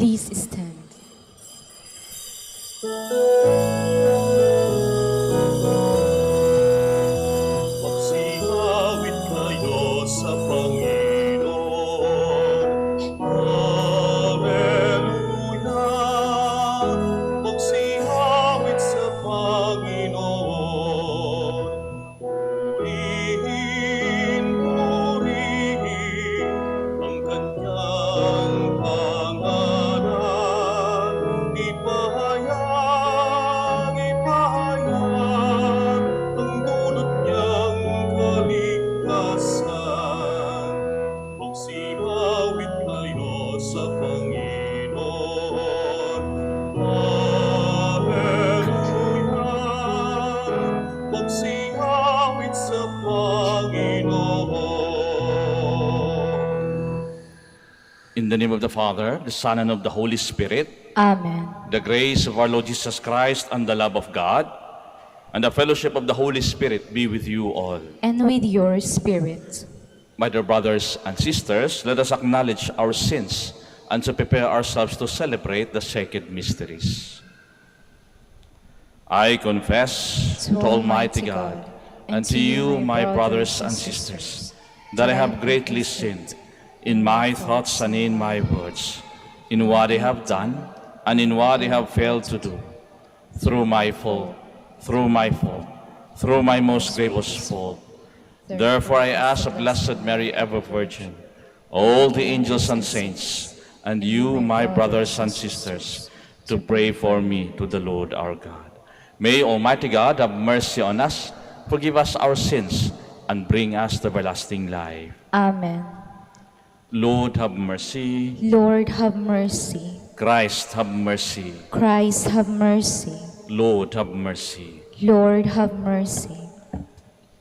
Please stand. Magsihawit kayo sa Panginoon. Hallelujah! Magsihawit sa Panginoon. Purihin, purihin ang kanyang pangalan. Ipahayag, ipahayag ang dulot niyang kaligtasan. Magsihawit kayo sa Panginoon. Hallelujah! Magsihawit sa Panginoon. In the name of the Father, the Son, and of the Holy Spirit, Amen. the grace of our Lord Jesus Christ and the love of God, and the fellowship of the Holy Spirit be with you all. And with your spirit. My dear brothers and sisters, let us acknowledge our sins and to prepare ourselves to celebrate the sacred mysteries. I confess to Almighty God and to you, my brothers and sisters, that I have greatly sinned in my thoughts and in my words, in what I have done and in what I have failed to do, through my fault, through my most grievous fault. Therefore I ask of Blessed Mary, ever Virgin, all the angels and saints, and you, my brothers and sisters, to pray for me to the Lord our God. May Almighty God have mercy on us, forgive us our sins, and bring us to everlasting life. Amen. Lord, have mercy. Lord, have mercy. Christ, have mercy. Christ, have mercy. Lord, have mercy. Lord, have mercy.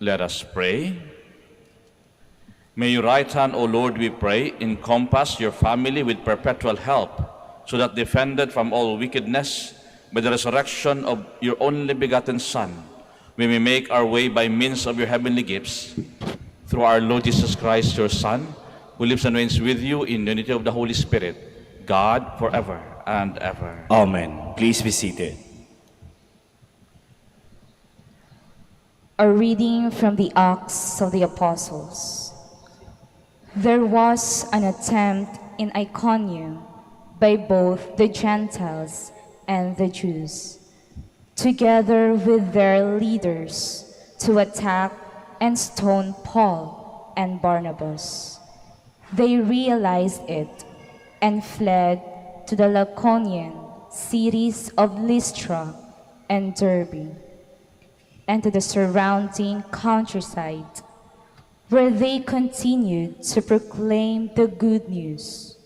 Let us pray. May your right hand, O Lord, we pray, encompass your family with perpetual help, so that defended from all wickedness by the resurrection of your only begotten Son, we may make our way by means of your heavenly gifts, through our Lord Jesus Christ, your Son, who lives and reigns with you in the unity of the Holy Spirit, God, forever and ever. Amen. Please be seated. A reading from the Acts of the Apostles. There was an attempt in Iconium by both the Gentiles and the Jews, together with their leaders, to attack and stone Paul and Barnabas. They realized it and fled to the Lycaonian cities of Lystra and Derbe, and to the surrounding countryside, where they continued to proclaim the good news.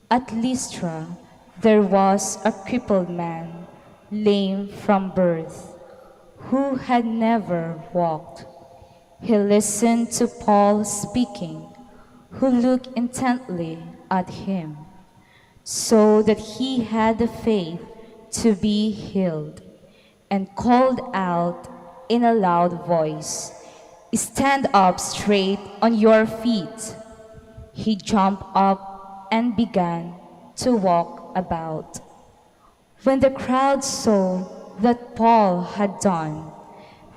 At Lystra there was a crippled man, lame from birth, who had never walked. He listened to Paul speaking, who looked intently at him, so that he had the faith to be healed, and called out in a loud voice, "Stand up straight on your feet." He jumped up and began to walk about. When the crowd saw that Paul had done,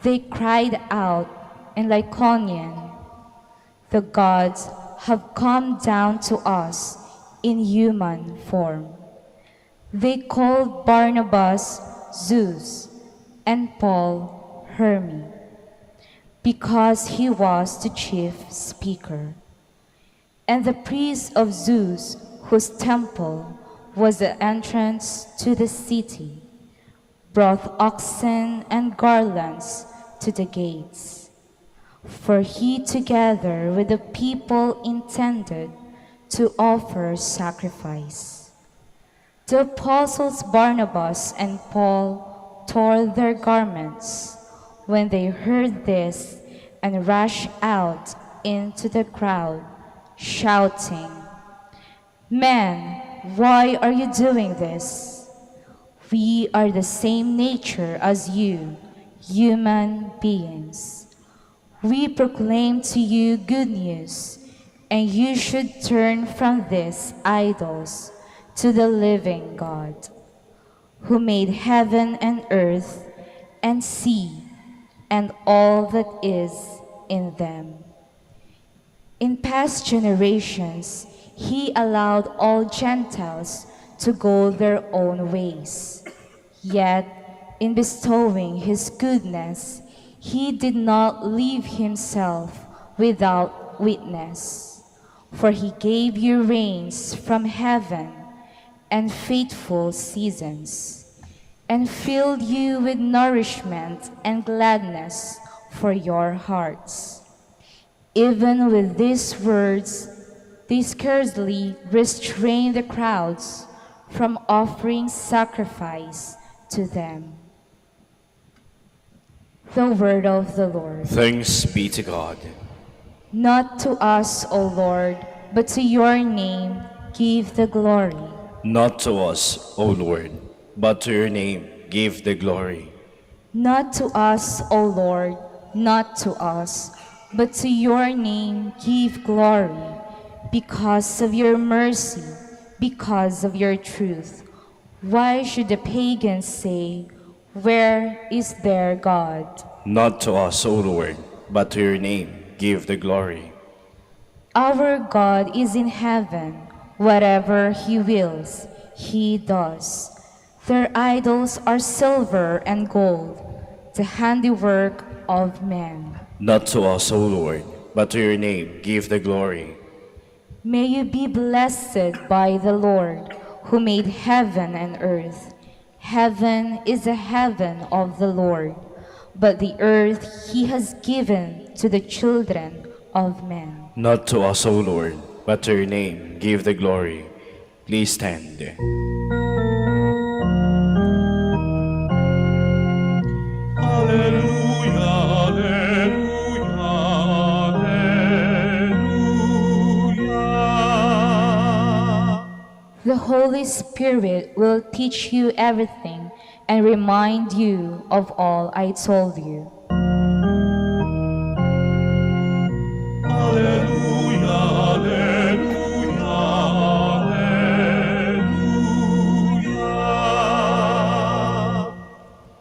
they cried out in Lycaonian, "The gods have come down to us in human form." They called Barnabas Zeus and Paul Hermes, because he was the chief speaker. And the priest of Zeus, whose temple was the entrance to the city, brought oxen and garlands to the gates. For he, together with the people, intended to offer sacrifice. The apostles Barnabas and Paul tore their garments when they heard this, and rushed out into the crowd, shouting, "Men, why are you doing this? We are the same nature as you, human beings. We proclaim to you good news, and you should turn from these idols to the living God, who made heaven and earth and sea and all that is in them. In past generations, he allowed all Gentiles to go their own ways. Yet, in bestowing his goodness, he did not leave himself without witness. For he gave you rains from heaven and faithful seasons, and filled you with nourishment and gladness for your hearts. Even with these words, they scarcely restrained the crowds from offering sacrifice to them. The word of the Lord. Thanks be to God. Not to us, O Lord, but to your name give the glory. Not to us, O Lord, but to your name give the glory. Not to us, O Lord, not to us, but to your name give glory, because of your mercy, because of your truth. Why should the pagans say, where is their God? Not to us, O Lord, but to your name give the glory. Our God is in heaven. Whatever he wills, he does. Their idols are silver and gold, the handiwork of men. Not to us, O Lord, but to your name give the glory. May you be blessed by the Lord, who made heaven and earth. Heaven is the heaven of the Lord, but the earth he has given to the children of men. Not to us, O Lord, but to your name give the glory. Please stand. Alleluia, alleluia. The Holy Spirit will teach you everything and remind you of all I told you. Alleluia, alleluia, alleluia.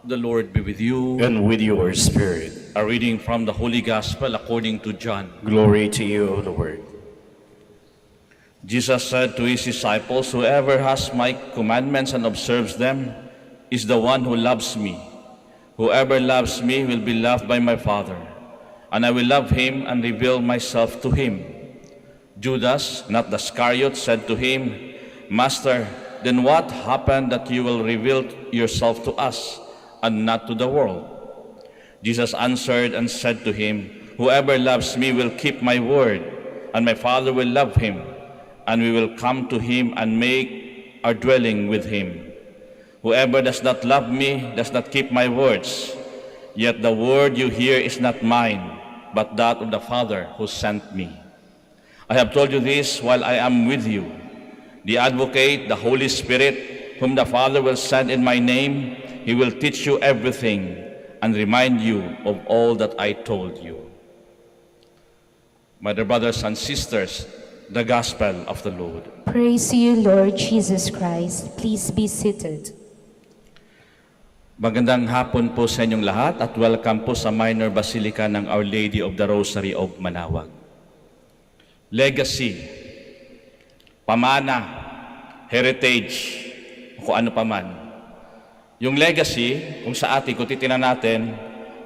The Lord be with you. And with your spirit. A reading from the Holy Gospel according to John. Glory to you, O Lord. Jesus said to his disciples, whoever has my commandments and observes them is the one who loves me. Whoever loves me will be loved by my Father, and I will love him and reveal myself to him. Judas, not Iscariot, said to him, Master, then what happened that you will reveal yourself to us and not to the world? Jesus answered and said to him, whoever loves me will keep my word, and my Father will love him, and we will come to him and make our dwelling with him. Whoever does not love me does not keep my words. Yet the word you hear is not mine, but that of the Father who sent me. I have told you this while I am with you. The Advocate, the Holy Spirit, whom the Father will send in my name, he will teach you everything and remind you of all that I told you. My dear brothers and sisters, the Gospel of the Lord. Praise to you, Lord Jesus Christ. Please be seated. Magandang hapon po sa inyong lahat at welcome po sa Minor Basilica ng Our Lady of the Rosary of Manaoag. Legacy, pamana, heritage, kung ano pa man. Yung legacy, kung sa atin, kung titinan natin,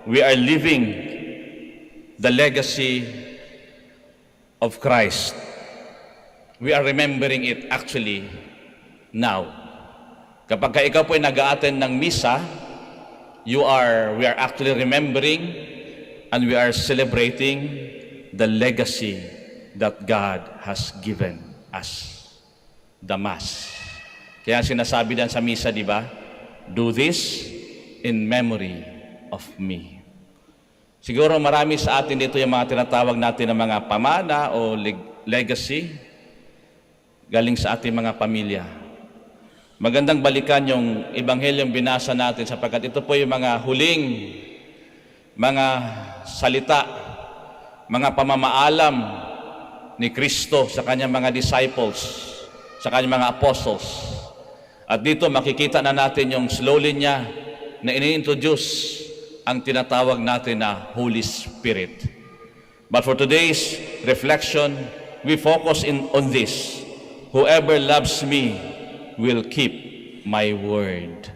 we are living the legacy of Christ. We are remembering it actually now. Kapag ka ikaw po ay nag-a-attend ng misa, we are actually remembering and we are celebrating the legacy that God has given us, the Mass. Kaya sinasabi din sa misa, di ba? Do this in memory of me. Siguro marami sa atin dito yung mga tinatawag natin ng mga pamana o legacy galing sa ating mga pamilya. Magandang balikan yung ebanghelyong binasa natin sapagkat ito po yung mga huling mga salita, mga pamamaalam ni Kristo sa kanyang mga disciples sa kanyang mga apostles. At dito makikita na natin yung slowly niya na ini-introduce ang tinatawag natin na Holy Spirit. But for today's reflection, we focus on this. Whoever loves me will keep my word.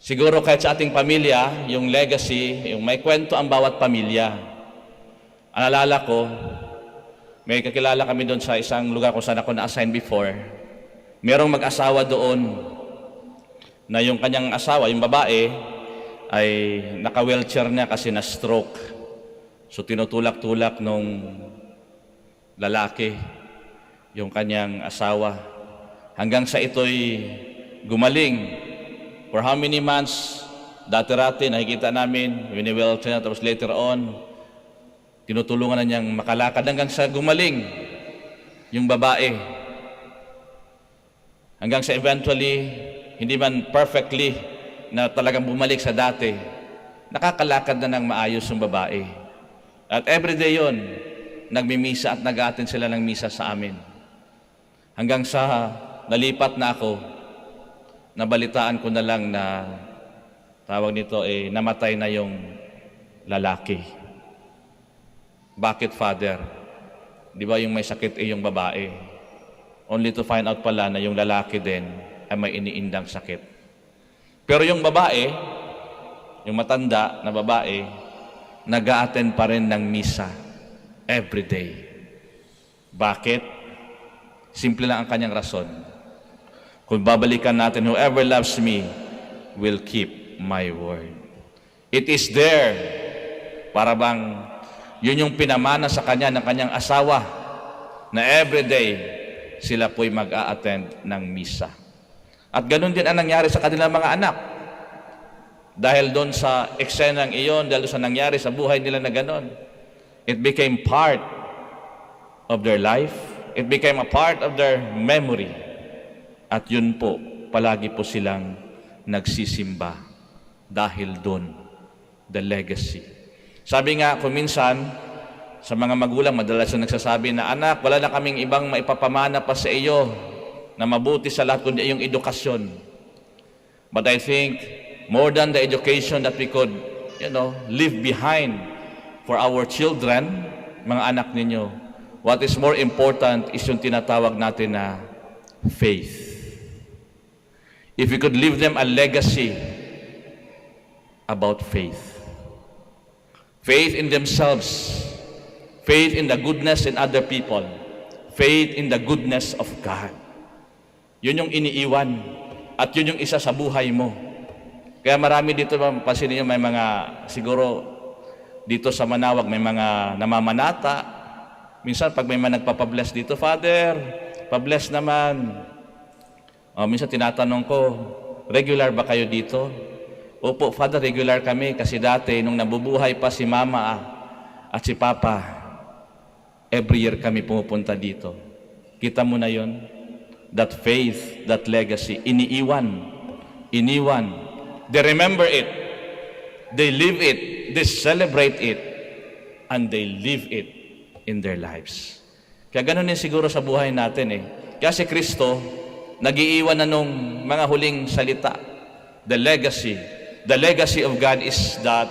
Siguro kahit sa ating pamilya, yung legacy, yung may kwento ang bawat pamilya. Alala ko, may kakilala kami doon sa isang lugar kung saan ako na-assign before. Merong mag-asawa doon na yung kanyang asawa, yung babae, ay naka-wheelchair niya kasi na-stroke. So tinutulak-tulak nung lalaki yung kanyang asawa. Hanggang sa ito'y gumaling. For how many months, dati-rati nakikita namin, wini-wheelchair, tapos later on, tinutulungan na niyang makalakad hanggang sa gumaling yung babae. Hanggang sa eventually, hindi man perfectly na talagang bumalik sa dati, nakakalakad na ng maayos yung babae. At everyday yon, nagmimisa at nag-a-attend sila ng misa sa amin. Hanggang sa nalipat na ako, nabalitaan ko na lang na tawag nito namatay na yung lalaki. Bakit, Father? Di ba yung may sakit yung babae? Only to find out pala na yung lalaki din ay may iniindang sakit. Pero yung babae, yung matanda na babae, nag-a-attend pa rin ng misa every day. Bakit? Simple lang ang kanyang rason. Kung babalikan natin, whoever loves me will keep my word. It is there. Para bang yun yung pinamana sa kanya ng kanyang asawa na every day sila po'y mag-a-attend ng misa. At ganun din ang nangyari sa kanilang mga anak. Dahil doon sa eksenang iyon, dahil sa nangyari sa buhay nila na ganun, it became part of their life. It became a part of their memory. At yun po, palagi po silang nagsisimba dahil doon, the legacy. Sabi nga, kung minsan, sa mga magulang, madalas na nagsasabi na, anak, wala na kaming ibang maipapamana pa sa iyo na mabuti sa lahat kundi iyong edukasyon. But I think, more than the education that we could, leave behind for our children, mga anak ninyo, what is more important is yung tinatawag natin na faith. If we could leave them a legacy about faith. Faith in themselves, faith in the goodness in other people, faith in the goodness of God. Yun yung iniiwan at yun yung isa sa buhay mo. Kaya marami dito, mapapansin niyo, may mga, siguro dito sa Manaoag, may mga namamanata. Minsan pag may mga nagpapabless dito, Father, pabless naman. Minsan tinatanong ko, regular ba kayo dito? Opo, Father, regular kami kasi dati nung nabubuhay pa si Mama at si Papa, every year kami pumupunta dito. Kita mo na yon, that faith, that legacy, iniwan. They remember it, they live it, they celebrate it, and they live it in their lives. Kaya ganun din siguro sa buhay natin Kaya si Kristo, nag-iiwan na nung mga huling salita, the legacy of God is that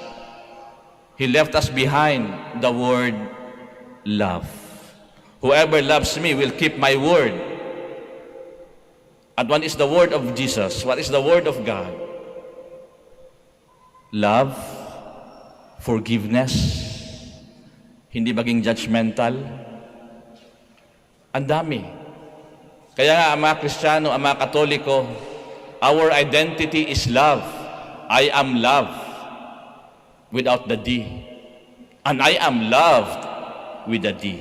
He left us behind the word love. Whoever loves me will keep my word. At what is the word of Jesus? What is the word of God? Love, forgiveness, hindi maging judgmental. Ang dami. Kaya nga ang mga Kristiyano, ang mga Katoliko, our identity is love. I am love without the D. And I am loved with the D.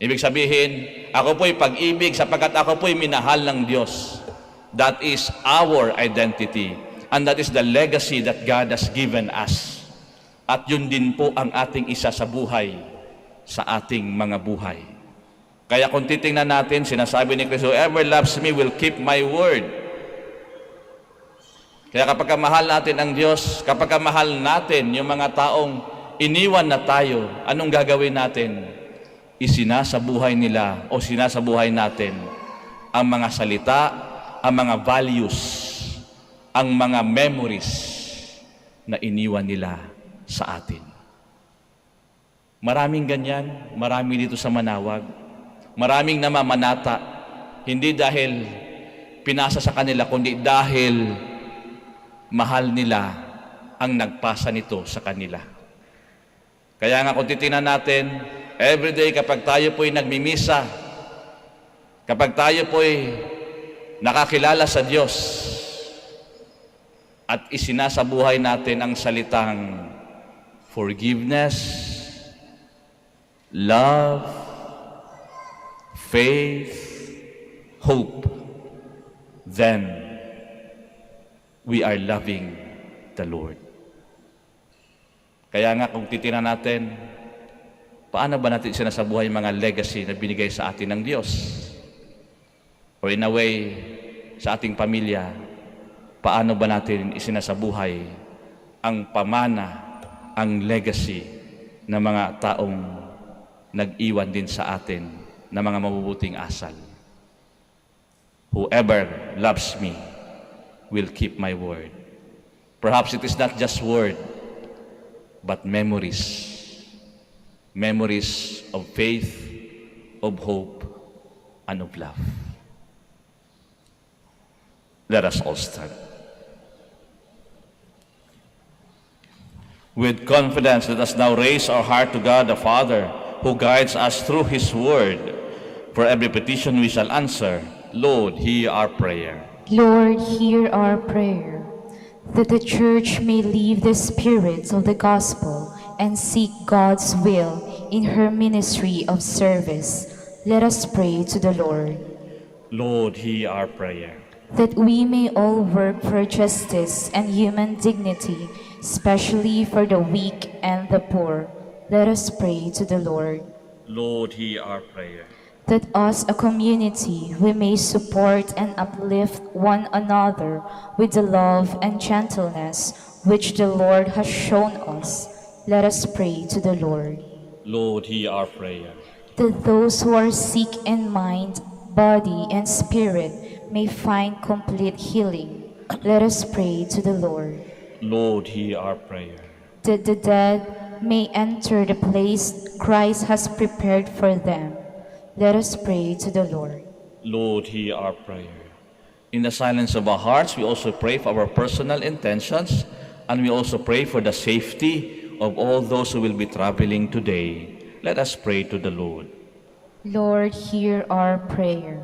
Ibig sabihin, ako po'y pag-ibig sapagkat ako po'y minahal ng Diyos. That is our identity. And that is the legacy that God has given us. At yun din po ang ating isa sa buhay, sa ating mga buhay. Kaya kung titingnan natin, sinasabi ni Kristo, whoever loves me will keep my word. Kaya kapag mahal natin ang Diyos, kapag mahal natin yung mga taong iniwan na tayo, anong gagawin natin? Isinasabuhay nila o sinasabuhay natin ang mga salita, ang mga values, ang mga memories na iniwan nila sa atin. Maraming ganyan, marami dito sa Manaoag. Maraming namamanata, hindi dahil pinasa sa kanila, kundi dahil mahal nila ang nagpasa nito sa kanila. Kaya nga kung titingnan natin, everyday kapag tayo po'y nagmimisa, kapag tayo po'y nakakilala sa Diyos at isinasabuhay natin ang salitang forgiveness, love, faith, hope, then we are loving the Lord. Kaya nga kung titingnan natin, paano ba natin sinasabuhay yung mga legacy na binigay sa atin ng Diyos? O in a way, sa ating pamilya, paano ba natin isinasabuhay ang pamana, ang legacy ng mga taong nag-iwan din sa atin ng mga mabubuting asal? Whoever loves me will keep my word. Perhaps it is not just word, but memories. Memories of faith, of hope, and of love. Let us all stand. With confidence, let us now raise our heart to God the Father, who guides us through His word. For every petition we shall answer, Lord, hear our prayer. Lord, hear our prayer, that the Church may live the spirits of the gospel and seek God's will in her ministry of service. Let us pray to the Lord. Lord, hear our prayer. That we may all work for justice and human dignity, especially for the weak and the poor. Let us pray to the Lord. Lord, hear our prayer. That as a community we may support and uplift one another with the love and gentleness which the Lord has shown us. Let us pray to the Lord. Lord, hear our prayer. That those who are sick in mind, body, and spirit may find complete healing. Let us pray to the Lord. Lord, hear our prayer. That the dead may enter the place Christ has prepared for them. Let us pray to the Lord. Lord, hear our prayer. In the silence of our hearts, we also pray for our personal intentions, and we also pray for the safety of all those who will be traveling today. Let us pray to the Lord. Lord, hear our prayer.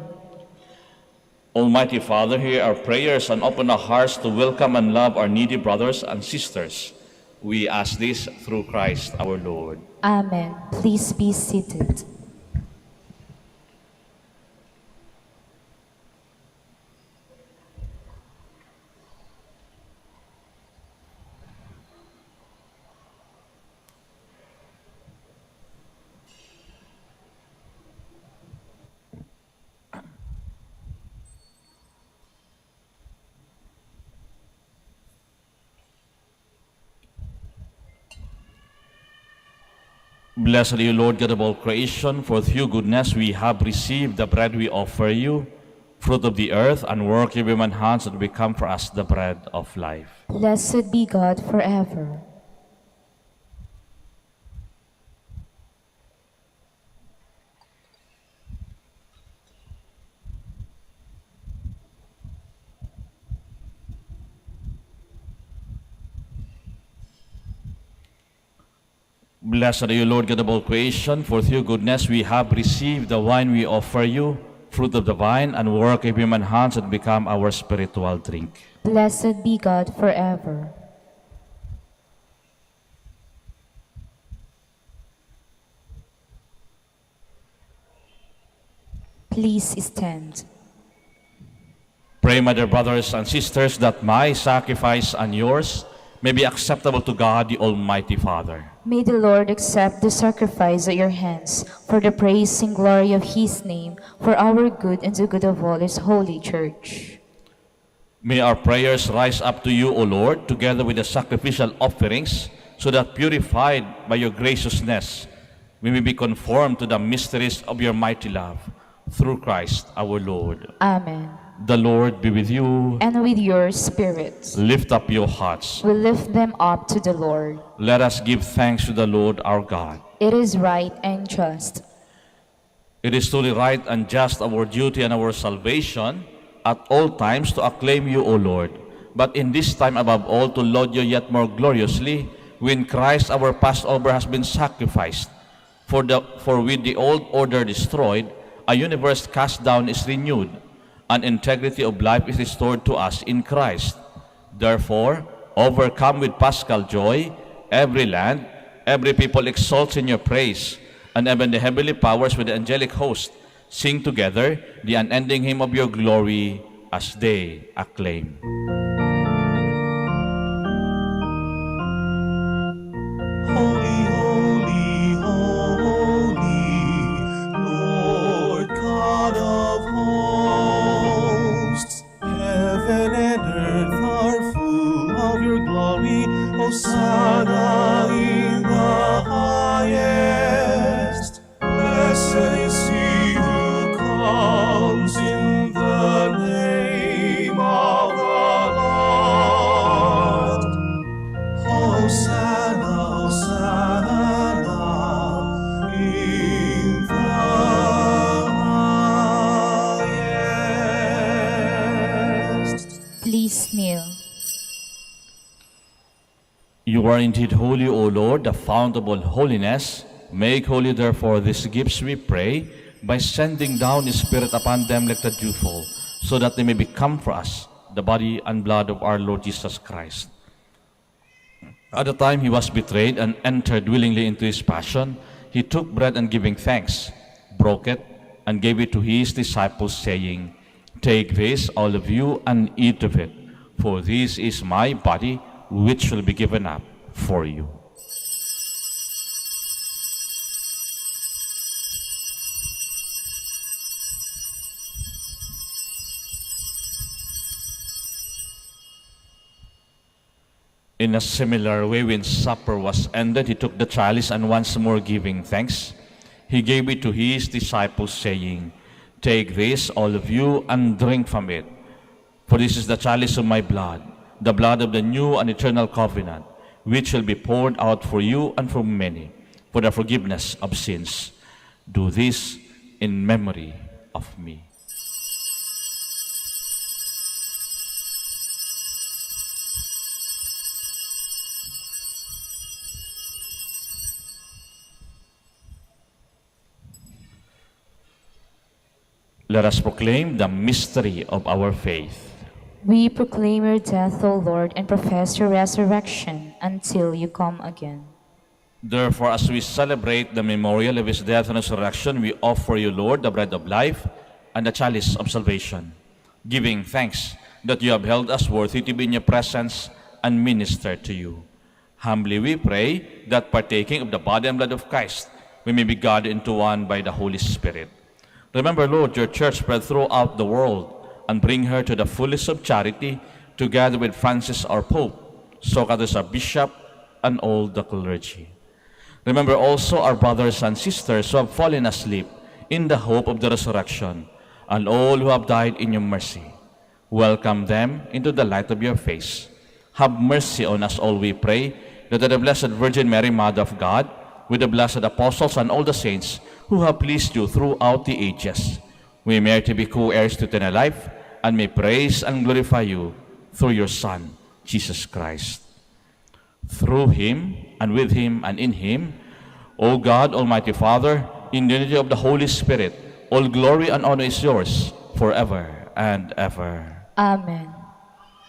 Almighty Father, hear our prayers and open our hearts to welcome and love our needy brothers and sisters. We ask this through Christ our Lord. Amen. Please be seated. Blessed are you, Lord God of all creation, for through your goodness we have received the bread we offer you, fruit of the earth, and work of human hands that become for us the bread of life. Blessed be God forever. Blessed are you, Lord God of all creation, for through your goodness we have received the wine we offer you, fruit of the vine, and work of human hands that become our spiritual drink. Blessed be God forever. Please stand. Pray, my dear brothers and sisters, that my sacrifice and yours may be acceptable to God, the Almighty Father. May the Lord accept the sacrifice at your hands for the praise and glory of His name, for our good and the good of all His holy Church. May our prayers rise up to you, O Lord, together with the sacrificial offerings, so that purified by your graciousness, we may be conformed to the mysteries of your mighty love, through Christ our Lord. Amen. The Lord be with you. And with your spirit, Lift up your hearts. we lift them up to the Lord. Let us give thanks to the Lord our God. It is right and just. It is truly right and just, our duty and our salvation, at all times to acclaim you, O Lord, but in this time above all to laud you yet more gloriously, when Christ our Passover has been sacrificed. For with the old order destroyed, a universe cast down is renewed, and integrity of life is restored to us in Christ. Therefore, overcome with paschal joy, every land, every people exalts in your praise, and even the heavenly powers with the angelic host sing together the unending hymn of your glory as they acclaim. Holy, holy, holy, Lord God of hosts. Heaven and earth are full of your glory. Hosanna in the highest. Blessed is he who comes in the name of the Lord. Hosanna, Hosanna in the highest. Please kneel. You are indeed holy, O Lord, the fount of all holiness. Make holy, therefore, these gifts, we pray, by sending down the Spirit upon them like the dewfall, so that they may become for us the body and blood of our Lord Jesus Christ. At the time he was betrayed and entered willingly into his passion, he took bread and giving thanks, broke it, and gave it to his disciples, saying, Take this, all of you, and eat of it, for this is my body, which will be given up for you. In a similar way, when supper was ended, he took the chalice, and once more giving thanks, he gave it to his disciples, saying, Take this, all of you, and drink from it. For this is the chalice of my blood, the blood of the new and eternal covenant, which will be poured out for you and for many, for the forgiveness of sins. Do this in memory of me. Let us proclaim the mystery of our faith. We proclaim your death, O Lord, and profess your resurrection until you come again. Therefore, as we celebrate the memorial of his death and resurrection, we offer you, Lord, the bread of life and the chalice of salvation, giving thanks that you have held us worthy to be in your presence and minister to you. Humbly we pray that partaking of the body and blood of Christ, we may be gathered into one by the Holy Spirit. Remember, Lord, your church spread throughout the world, and bring her to the fullness of charity, together with Francis our Pope, Socrates our Bishop, and all the clergy. Remember also our brothers and sisters who have fallen asleep in the hope of the resurrection, and all who have died in your mercy. Welcome them into the light of your face. Have mercy on us all, we pray, that the Blessed Virgin Mary, Mother of God, with the blessed apostles and all the saints who have pleased you throughout the ages, we merit to be co-heirs to eternal life, and may praise and glorify you through your Son, Jesus Christ. Through him, and with him, and in him, O God, Almighty Father, in the unity of the Holy Spirit, all glory and honor is yours forever and ever. Amen.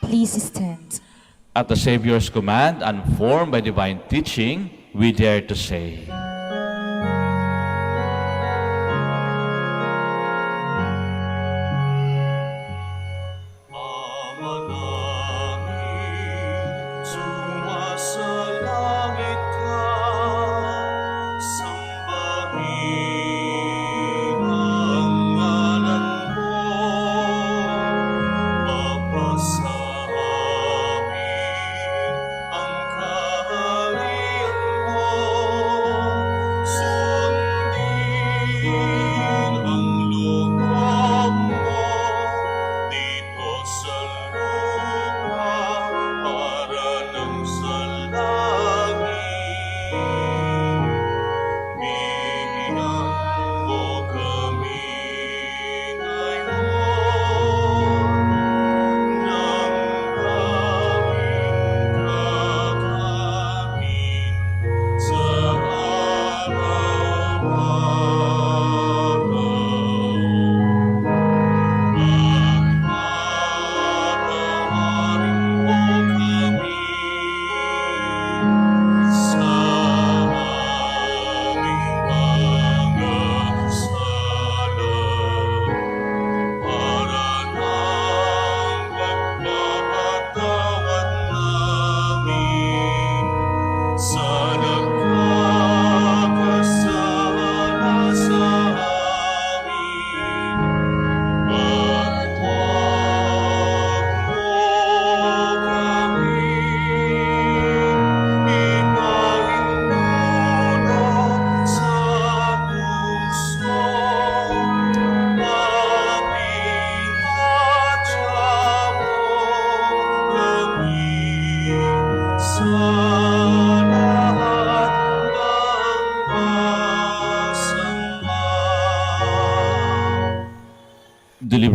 Please stand. At the Savior's command and formed by divine teaching, we dare to say, Manalangin, sumasalangit ka, sambahin ang ngalan mo, papasamin ang kaharian mo, sundin ang loob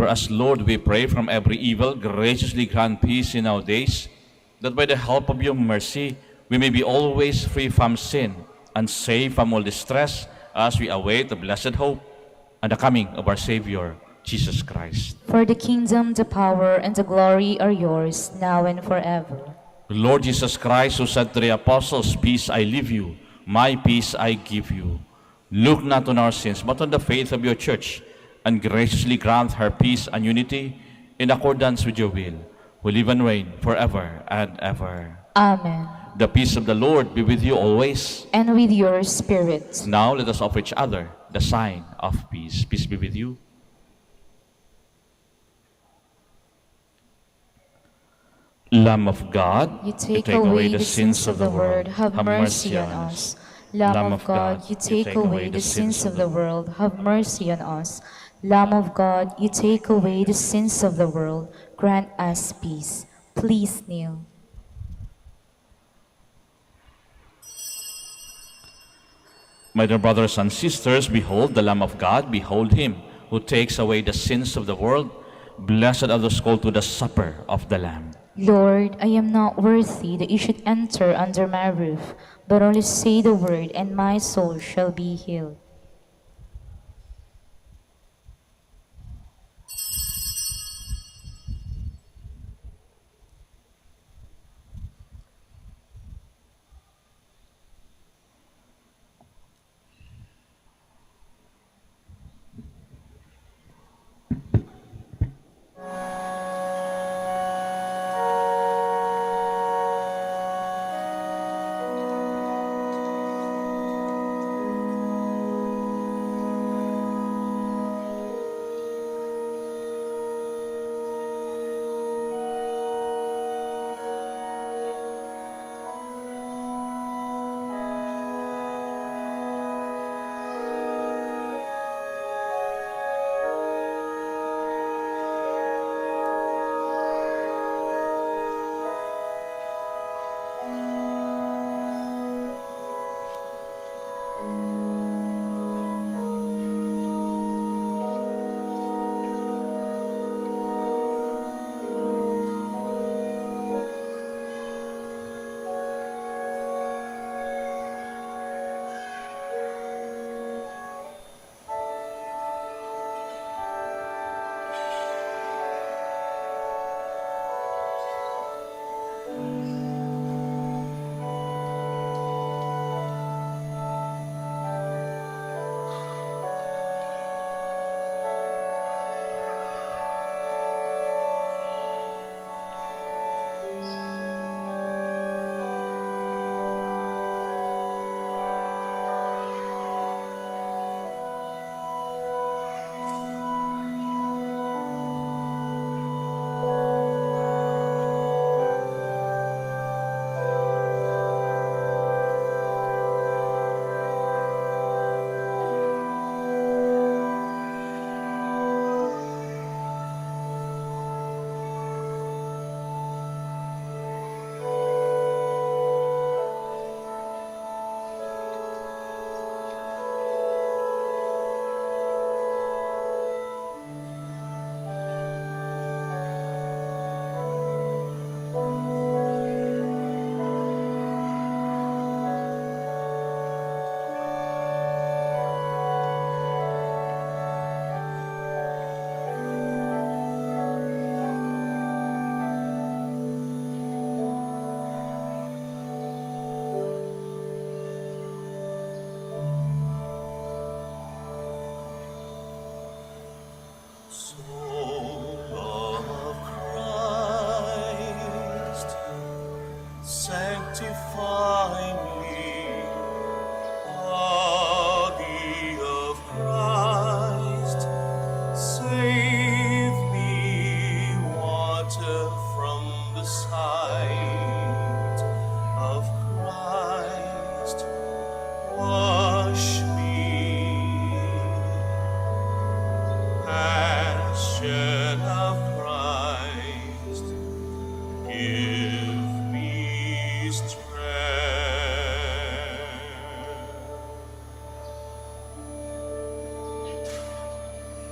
Deliver us, Lord, we pray, from every evil. Graciously grant peace in our days, that by the help of your mercy we may be always free from sin and safe from all distress, as we await the blessed hope and the coming of our Savior, Jesus Christ. For the kingdom, the power, and the glory are yours, now and forever. Lord Jesus Christ, who said to the apostles, "Peace I leave you, my peace I give you," look not on our sins, but on the faith of your church, and graciously grant her peace and unity in accordance with your will, who live and reign forever and ever. Amen. The peace of the Lord be with you always. And with your spirit. Now let us offer each other the sign of peace. Peace be with you. Lamb of God, You take away the sins of the world, have mercy on us. Lamb of God, you take away the sins of the world, have mercy on us. Lamb of God, you take away the sins of the world, grant us peace. Please kneel. My dear brothers and sisters, behold the Lamb of God, behold him who takes away the sins of the world. Blessed are those called to the supper of the Lamb. Lord, I am not worthy that you should enter under my roof, but only say the word, and my soul shall be healed.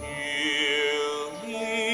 Heal me,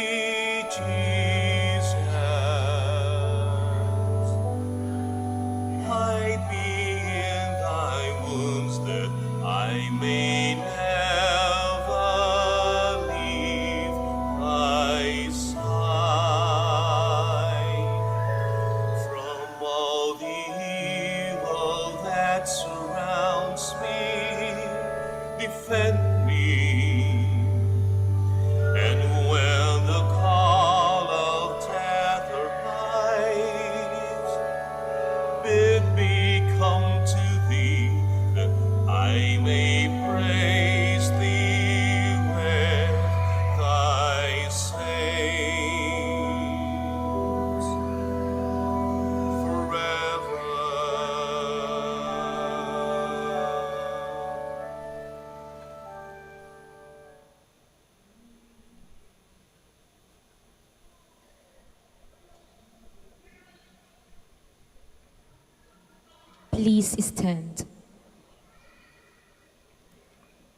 Please stand.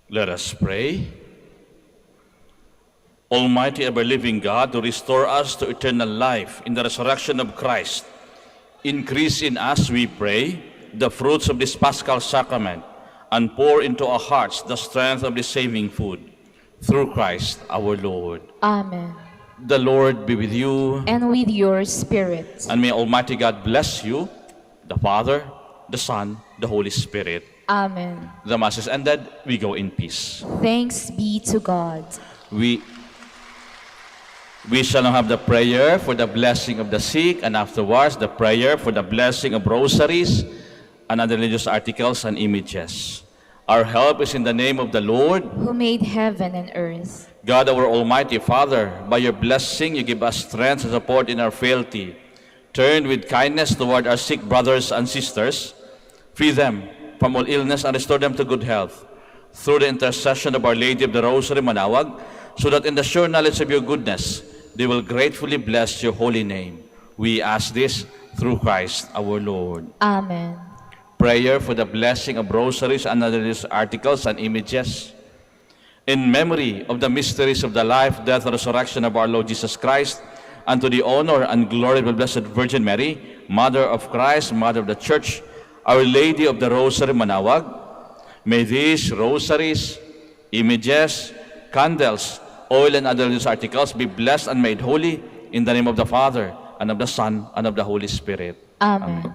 Let us pray. Almighty ever-living God, to restore us to eternal life in the resurrection of Christ, increase in us, we pray, the fruits of this Paschal sacrament, and pour into our hearts the strength of the saving food. Through Christ our Lord. Amen. The Lord be with you. And with your spirit. And may Almighty God bless you, the Father, the Son, the Holy Spirit. Amen. The Mass is ended. We go in peace. Thanks be to God. We shall now have the prayer for the blessing of the sick, and afterwards the prayer for the blessing of rosaries and other religious articles and images. Our help is in the name of the Lord, Who made heaven and earth. God our Almighty Father. By your blessing you give us strength and support in our frailty. Turn with kindness toward our sick brothers and sisters. Free them from all illness and restore them to good health. Through the intercession of Our Lady of the Rosary, Manaoag, so that in the sure knowledge of your goodness, they will gratefully bless your holy name. We ask this through Christ our Lord. Amen. Prayer for the blessing of rosaries and other religious articles and images. In memory of the mysteries of the life, death, and resurrection of our Lord Jesus Christ, and to the honor and glory of the Blessed Virgin Mary, Mother of Christ, Mother of the Church, Our Lady of the Rosary, Manaoag, may these rosaries, images, candles, oil, and other religious articles be blessed and made holy in the name of the Father, and of the Son, and of the Holy Spirit. Amen.